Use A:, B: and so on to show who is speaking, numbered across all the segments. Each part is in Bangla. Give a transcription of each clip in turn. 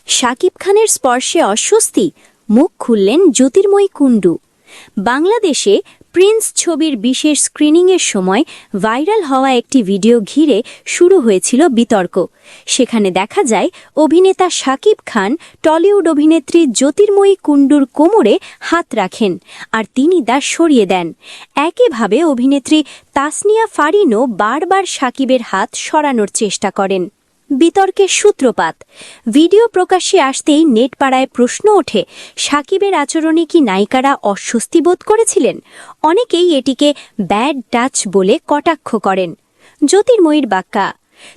A: শাকিব খানের স্পর্শে অস্বস্তি, মুখ খুললেন জ্যোতির্ময়ী কুণ্ডু। বাংলাদেশে প্রিন্স ছবির বিশেষ স্ক্রিনিংয়ের সময় ভাইরাল হওয়া একটি ভিডিও ঘিরে শুরু হয়েছিল বিতর্ক। সেখানে দেখা যায় অভিনেতা শাকিব খান টলিউড অভিনেত্রী জ্যোতির্ময়ী কুণ্ডুর কোমরে হাত রাখেন আর তিনি তা সরিয়ে দেন। একইভাবে অভিনেত্রী তাসনিয়া ফারিনও বারবার শাকিবের হাত সরানোর চেষ্টা করেন। বিতর্কের সূত্রপাত। ভিডিও প্রকাশ্যে আসতেই নেটপাড়ায় প্রশ্ন ওঠে, শাকিবের আচরণে কি নায়িকারা অস্বস্তি বোধ করেছিলেন? অনেকেই এটিকে ব্যাড টাচ বলে কটাক্ষ করেন। জ্যোতির্ময়ীর বাক্যা।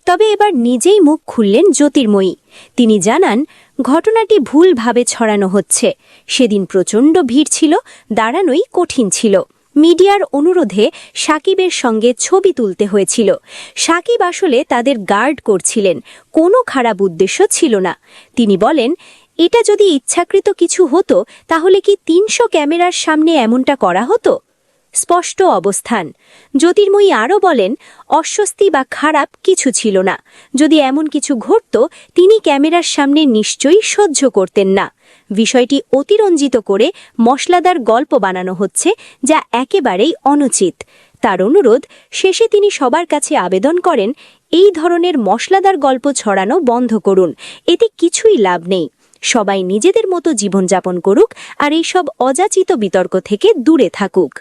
A: তবে এবার নিজেই মুখ খুললেন জ্যোতির্ময়ী। তিনি জানান, ঘটনাটি ভুলভাবে ছড়ানো হচ্ছে। সেদিন প্রচণ্ড ভিড় ছিল, দাঁড়ানোই কঠিন ছিল। মিডিয়ার অনুরোধে শাকিবের সঙ্গে ছবি তুলতে হয়েছিল। শাকিব আসলে তাদের গার্ড করছিলেন, কোনো খারাপ উদ্দেশ্য ছিল না। তিনি বলেন, এটা যদি ইচ্ছাকৃত কিছু হতো তাহলে কি ৩০০ ক্যামেরার সামনে এমনটা করা হতো? স্পষ্ট অবস্থান। জ্যোতির্ময়ী আরও বলেন, অস্বস্তি বা খারাপ কিছু ছিল না। যদি এমন কিছু ঘটত তিনি ক্যামেরার সামনে নিশ্চয়ই সহ্য করতেন না। বিষয়টি অতিরঞ্জিত করে মশলাদার গল্প বানানো হচ্ছে, যা একেবারেই অনুচিত। তার অনুরোধ শেষে তিনি সবার কাছে আবেদন করেন, এই ধরনের মশলাদার গল্প ছড়ানো বন্ধ করুন। এতে কিছুই লাভ নেই। সবাই নিজেদের মতো জীবনযাপন করুক আর এইসব অযাচিত বিতর্ক থেকে দূরে থাকুক।